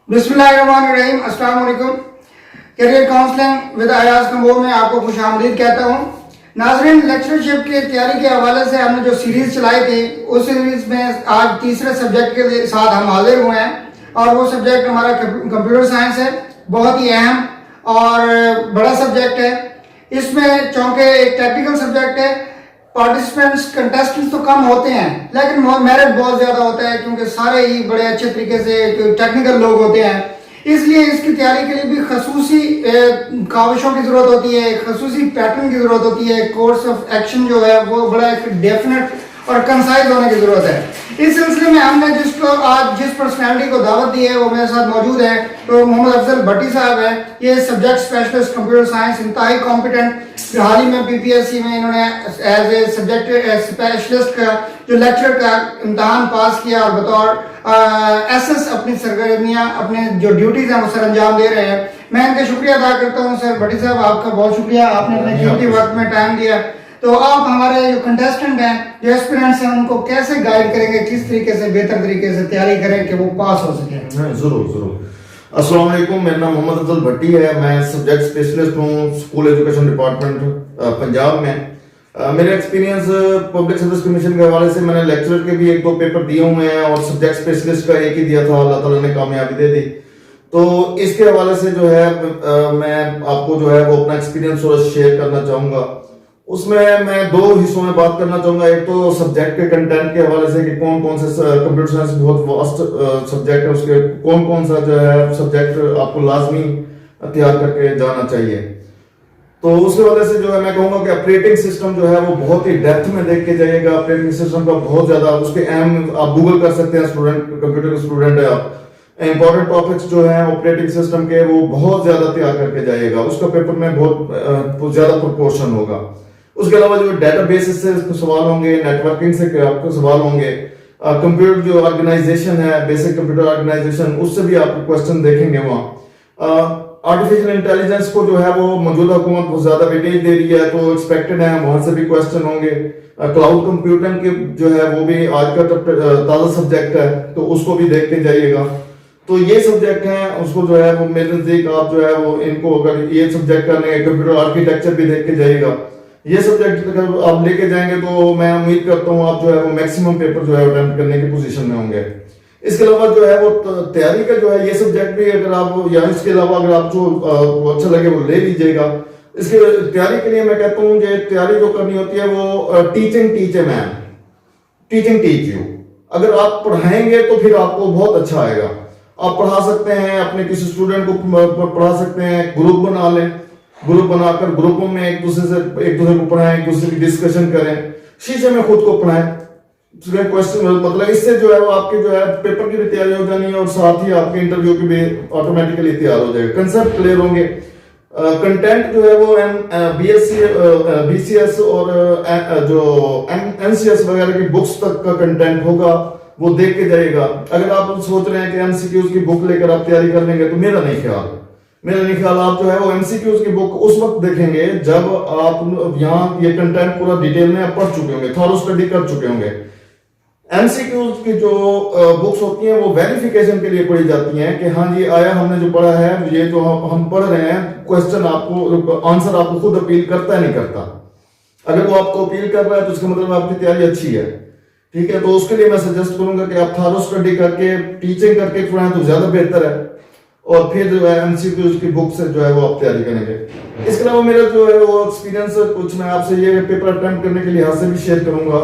बिस्मिल्लाहिर्रहमानिर्रहीम, अस्सलाम वालेकुम। Career counselling with Ayaz Kamboj में आपको खुशामदीद कहता हूँ। नाज़रीन, लेक्चरशिप की तैयारी के हवाले से हमने जो सीरीज़ चलाई थी उस सीरीज़ में आज तीसरे सब्जेक्ट के साथ हम हाजिर हुए हैं और वो सब्जेक्ट हमारा कंप्यूटर साइंस है। बहुत ही अहम और बड़ा सब्जेक्ट है। इसमें चूँकि एक टेक्निकल सब्जेक्ट है, पार्टिसिपेंट्स कंटेस्टेंट्स तो कम होते हैं लेकिन मेरिट बहुत ज़्यादा होता है क्योंकि सारे ही बड़े अच्छे तरीके से टेक्निकल लोग होते हैं। इसलिए इसकी तैयारी के लिए भी खसूसी काविशों की ज़रूरत होती है, खसूसी पैटर्न की ज़रूरत होती है। कोर्स ऑफ एक्शन जो है वो बड़ा एक डेफिनेट और कंसाइज होने की ज़रूरत है। इस सिलसिले में हमने जिस पर्सनैलिटी को दावत दी है वो मेरे साथ मौजूद है, तो मोहम्मद अफजल भट्टी साहब हैं। ये सब्जेक्ट स्पेशलिस्ट कंप्यूटर साइंस, इंतहाई कॉम्पिटेंट। हाल ही में पीपीएससी में इन्होंने एज ए सब्जेक्ट स्पेशलिस्ट का जो लेक्चर का इम्तहान पास किया और बतौर एसएस अपनी सरगर्मियाँ, अपने जो ड्यूटीज़ हैं वो सर अंजाम दे रहे हैं। मैं इनका शुक्रिया अदा करता हूँ। सर भट्टी साहब, आपका बहुत शुक्रिया, आपने अपने कीमती वक्त में टाइम दिया। तो आप हमारे जो कंटेस्टेंट हैं, जो एस्पिरेंट्स हैं, उनको कैसे गाइड करेंगे, किस तरीके से बेहतर तरीके से तैयारी करें कि वो पास हो सके? जरूर। अस्सलाम वालेकुम, मेरा नाम मोहम्मद अफजल भट्टी है। मैं सब्जेक्ट स्पेशलिस्ट हूँ स्कूल एजुकेशन डिपार्टमेंट पंजाब में। मेरा एक्सपीरियंस पब्लिक सर्विस कमीशन के हवाले से मैंने लेक्चरर के भी 1-2 पेपर दिए हुए हैं और सब्जेक्ट स्पेशलिस्ट का एक ही दिया था, अल्लाह ताला ने कामयाबी दे दी। तो इसके हवाले से जो है मैं आपको जो है वो अपना एक्सपीरियंस थोड़ा शेयर करना चाहूँगा। उसमें मैं 2 हिस्सों में बात करना चाहूंगा। एक तो सब्जेक्ट के कंटेंट के हवाले से कि कौन कौन से कंप्यूटर साइंस बहुत वास्ट सब्जेक्ट है, उसके कौन कौन सा जो है सब्जेक्ट आपको लाजमी तैयार करके जाना चाहिए। तो उसके वजह से जो है मैं कहूंगा कि ऑपरेटिंग सिस्टम जो है वो बहुत ही डेप्थ में देख के जाइएगा। ऑपरेटिंग सिस्टम का बहुत ज्यादा उसके अहम आप गूगल कर सकते हैं, स्टूडेंट कंप्यूटर के स्टूडेंट है आप, इंपॉर्टेंट टॉपिक्स जो है ऑपरेटिंग सिस्टम के वो बहुत ज्यादा तैयार करके जाइएगा। उसका पेपर में बहुत ज्यादा प्रोपोर्शन होगा। उसके अलावा जो डेटाबेस से सवाल होंगे, नेटवर्किंग से आपको सवाल होंगे, कंप्यूटर जो ऑर्गेनाइजेशन है, बेसिक कंप्यूटर ऑर्गेनाइजेशन, उससे भी आपको क्वेश्चन देखेंगे वहाँ। आर्टिफिशियल इंटेलिजेंस को जो है वो मौजूदा हुकूमत बहुत ज्यादा वेटेज दे रही है, तो एक्सपेक्टेड है वहां से भी क्वेश्चन होंगे। क्लाउड कंप्यूटिंग के जो है वो भी आज का ताजा सब्जेक्ट है, तो उसको भी देख के जाइएगा। तो ये सब्जेक्ट हैं, उसको जो है वो मेरे नजदीक आप जो है वो इनको अगर ये सब्जेक्ट करने, कंप्यूटर आर्किटेक्चर भी देख के जाइएगा। ये सब्जेक्ट अगर आप लेके जाएंगे तो मैं उम्मीद करता हूँ आप जो है वो मैक्सिमम पेपर जो है अटेम्प्ट करने की पोजीशन में होंगे। इसके अलावा जो है वो तैयारी का जो है ये सब्जेक्ट भी अगर आप या इसके अलावा अगर आप जो अच्छा लगे वो ले लीजिएगा। इसके तैयारी के लिए मैं कहता हूँ कि तैयारी जो करनी होती है वो teaching man, teaching teach you. अगर आप पढ़ाएंगे तो फिर आपको बहुत अच्छा आएगा। आप पढ़ा सकते हैं, अपने किसी स्टूडेंट को पढ़ा सकते हैं, ग्रुप बना लें, ग्रुप बनाकर ग्रुपों में एक दूसरे को पढ़ाएं, एक दूसरे की डिस्कशन करें, शीशे में खुद को पढ़ाएं। क्वेश्चन मतलब इससे जो है वो आपके जो है पेपर की भी तैयारी हो जानी है और साथ ही आपके इंटरव्यू की भी ऑटोमेटिकली तैयार हो जाएगा। कंसेप्ट क्लियर होंगे। कंटेंट जो है वो बीसीएस और जो एनसीएस वगैरह की बुक्स तक का कंटेंट होगा, वो देख के जाइएगा। अगर आप सोच रहे हैं कि एमसीक्यूज की बुक लेकर आप तैयारी कर लेंगे तो मेरा नहीं ख्याल आप जो है वो एमसीक्यूज की बुक उस वक्त देखेंगे जब आप यहाँ ये कंटेंट पूरा डिटेल में पढ़ चुके होंगे, थॉरो स्टडी कर चुके होंगे। एमसीक्यूज की जो बुक्स होती हैं वो वेरिफिकेशन के लिए पढ़ी जाती हैं कि हाँ जी आया, हमने जो पढ़ा है ये जो हम पढ़ रहे हैं क्वेश्चन आपको आंसर आपको खुद अपील करता है नहीं करता। अगर वो आपको अपील कर रहा है तो उसका मतलब आपकी तैयारी अच्छी है, ठीक है। तो उसके लिए मैं सजेस्ट करूंगा कि आप थॉरो स्टडी करके टीचिंग करके पढ़ाएं तो ज्यादा बेहतर है और फिर जो है एमसीक्यूज की बुक से जो है वो आप तैयारी करेंगे। इसके अलावा मेरा जो है वो एक्सपीरियंस कुछ मैं आपसे ये पेपर अटेम्प्ट करने के लिहाज से भी शेयर करूंगा।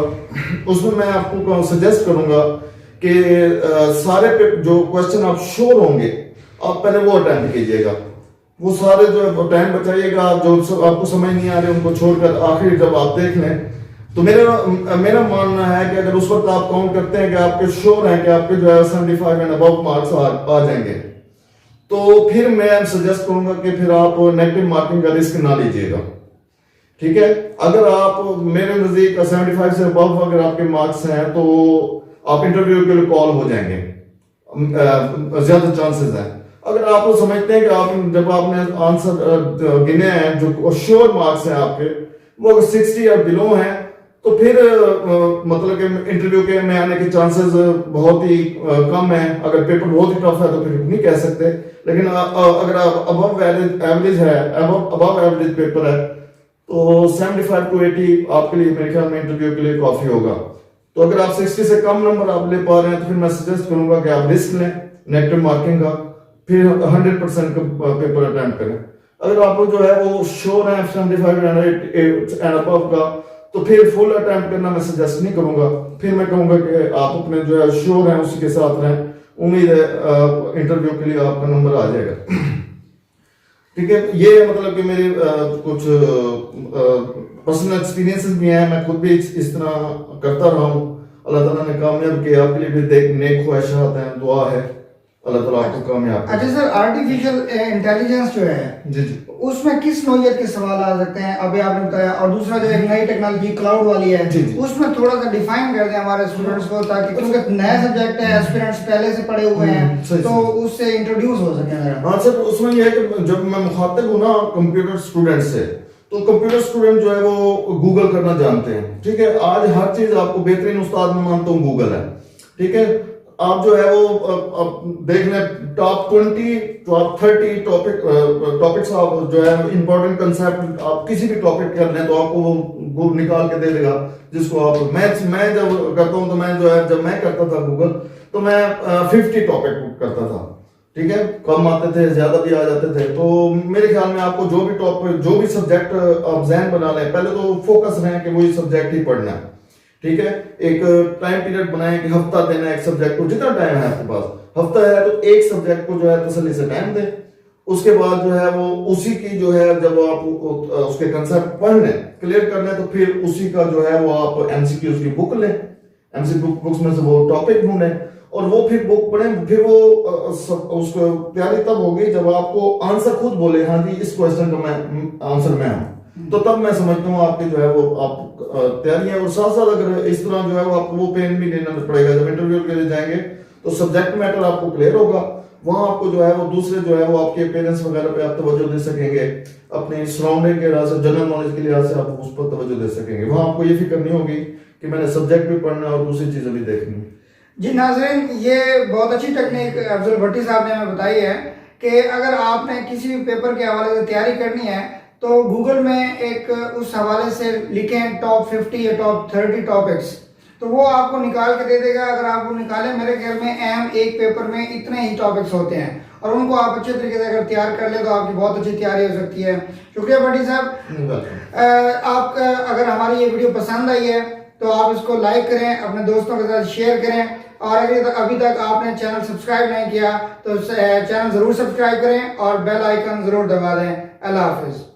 उसमें मैं आपको सजेस्ट करूंगा कि सारे जो क्वेश्चन आप श्योर होंगे आप पहले वो अटेम्प्ट कीजिएगा। वो सारे जो है टाइम बचाइएगा, जो आपको समझ नहीं आ रहे उनको छोड़कर आखिर जब आप देख लें। तो मेरा मानना है कि अगर उस वक्त आप काउंट करते हैं कि आपके श्योर हैं कि आपके जो है 75 एंड अबव मार्क्स आ जाएंगे, तो फिर मैं सजेस्ट करूंगा कि फिर आप नेगेटिव मार्किंग का रिस्क ना लीजिएगा, ठीक है। अगर आप मेरे नजदीक 75 से अबव अगर आपके मार्क्स हैं तो आप इंटरव्यू के लिए कॉल हो जाएंगे, ज्यादा चांसेस हैं। अगर आप समझते हैं कि आप जब आपने आंसर गिने हैं जो श्योर मार्क्स हैं आपके वो अगर 60 या बिलो हैं तो फिर मतलब कि इंटरव्यू के में आने के चांसेस बहुत ही कम है। अगर पेपर बहुत ही टफ है तो फिर नहीं कह सकते, लेकिन अगर आप अबव एवरेज है, अबव एवरेज पेपर है, तो 75 to 80 आपके लिए मेरे ख्याल में इंटरव्यू के लिए काफी होगा। तो अगर आप 60 से कम नंबर आप ले पा रहे हैं तो फिर मैं सजेस्ट करूंगा कि आप रिस्क लें नेगेटिव मार्किंग का, फिर 100% का पेपर अटेम्प्ट करें। अगर आप जो है वो श्योर है 75 एंड अबव का, तो फिर फुल अटेम्प्ट करना मैं सजेस्ट नहीं करूंगा। फिर मैं कहूंगा कि आप अपने जो है श्योर है उसी के साथ रहें, उम्मीद है इंटरव्यू के लिए आपका नंबर आ जाएगा। ठीक है, ये मतलब कि मेरे कुछ पर्सनल एक्सपीरियंसेस भी हैं, मैं खुद भी इस तरह करता रहा हूँ। अल्लाह ताला ने कामयाब किया, आपके लिए भी देख नेक ख्वाहिशात हैं, दुआ है अल्लाह ताला आपको कामयाब करे। अच्छा सर, आर्टिफिशियल इंटेलिजेंस जो है जी जी, उसमें किस नौयत के सवाल आ सकते हैं, अभी आपने बताया, और दूसरा जो एक नई टेक्नोलॉजी क्लाउड वाली है जी, जी। उसमें थोड़ा सा डिफाइन कर दें हमारे स्टूडेंट्स को, ताकि क्योंकि नया सब्जेक्ट है, एस्पिरेंट्स पहले से पढ़े हुए हैं सही, तो सही। उससे इंट्रोड्यूस हो सके जरा। हाँ सर, उसमें यह है कि जब मैं मुखातिब हूँ ना कंप्यूटर स्टूडेंट से, तो कंप्यूटर स्टूडेंट जो है वो गूगल करना जानते हैं। ठीक है, आज हर चीज आपको बेहतरीन उस्ताद मैं मानता हूँ गूगल है। ठीक है, आप जो है वो देख लें टॉप 20 टॉप 30 टॉपिक्स आप जो है इंपॉर्टेंट कंसेप्ट आप किसी भी टॉपिक कर लें तो आपको वो निकाल के दे देगा। जिसको आप मैं जब करता हूँ तो मैं जो है जब मैं करता था गूगल तो मैं 50 टॉपिक करता था। ठीक है, कम आते थे ज्यादा भी आ जाते थे। तो मेरे ख्याल में आपको जो भी टॉपिक जो भी सब्जेक्ट आप जहन बना लें, पहले तो फोकस रहें कि वही सब्जेक्ट ही पढ़ना है। ठीक है, एक टाइम पीरियड बनाएं कि हफ्ता देना है एक सब्जेक्ट को, जितना टाइम है आपके पास, हफ्ता है तो एक सब्जेक्ट को जो है तसल्ली से टाइम दें। उसके बाद जो है वो उसी की जो है जब आप उसके कंसेप्ट पढ़ लें, क्लियर कर लें, तो फिर उसी का जो है वो आप एमसीक्यूज की बुक लें, एमसीक्यू बुक्स में से वो टॉपिक ढूंढें और वो फिर बुक पढ़ें। फिर वो उसको तैयारी तब होगी जब आपको आंसर खुद बोले, हाँ जी इस क्वेश्चन का मैं आंसर मैं हूं, तो तब मैं समझता हूँ आपकी जो है वो आप तैयारी है। और साथ साथ अगर इस तरह जो है वो आपको वो पेन भी लेना पड़ेगा, जब इंटरव्यू के लिए जाएंगे तो सब्जेक्ट मैटर आपको क्लियर होगा, वहां आपको जो है वो दूसरे जो है वो आपके पेरेंट्स वगैरह पे आप तवज्जो दे सकेंगे, अपनी सराउंडिंग के लिहाज से, जनरल नॉलेज के लिहाज से आप उस पर तवज्जो दे सकेंगे। वहां आपको ये फिक्र नहीं होगी कि मैंने सब्जेक्ट भी पढ़ना और दूसरी चीजें भी देखनी। जी नाज़रीन, ये बहुत अच्छी टेक्निक अफजल भट्टी साहब ने हमें बताई है कि अगर आपने किसी भी पेपर के हवाले से तैयारी करनी है तो गूगल में एक उस हवाले से लिखें टॉप 50 या टॉप 30 टॉपिक्स, तो वो आपको निकाल के दे देगा। अगर आप वो निकालें, मेरे ख्याल में अहम एक पेपर में इतने ही टॉपिक्स होते हैं और उनको आप अच्छे तरीके से अगर तैयार कर ले तो आपकी बहुत अच्छी तैयारी हो सकती है। शुक्रिया भट्टी साहब। आप अगर हमारी ये वीडियो पसंद आई है तो आप इसको लाइक करें, अपने दोस्तों के साथ शेयर करें, और अगर अभी तक आपने चैनल सब्सक्राइब नहीं किया तो चैनल जरूर सब्सक्राइब करें और बेल आइकन जरूर दबा दें। अल्लाह हाफिज।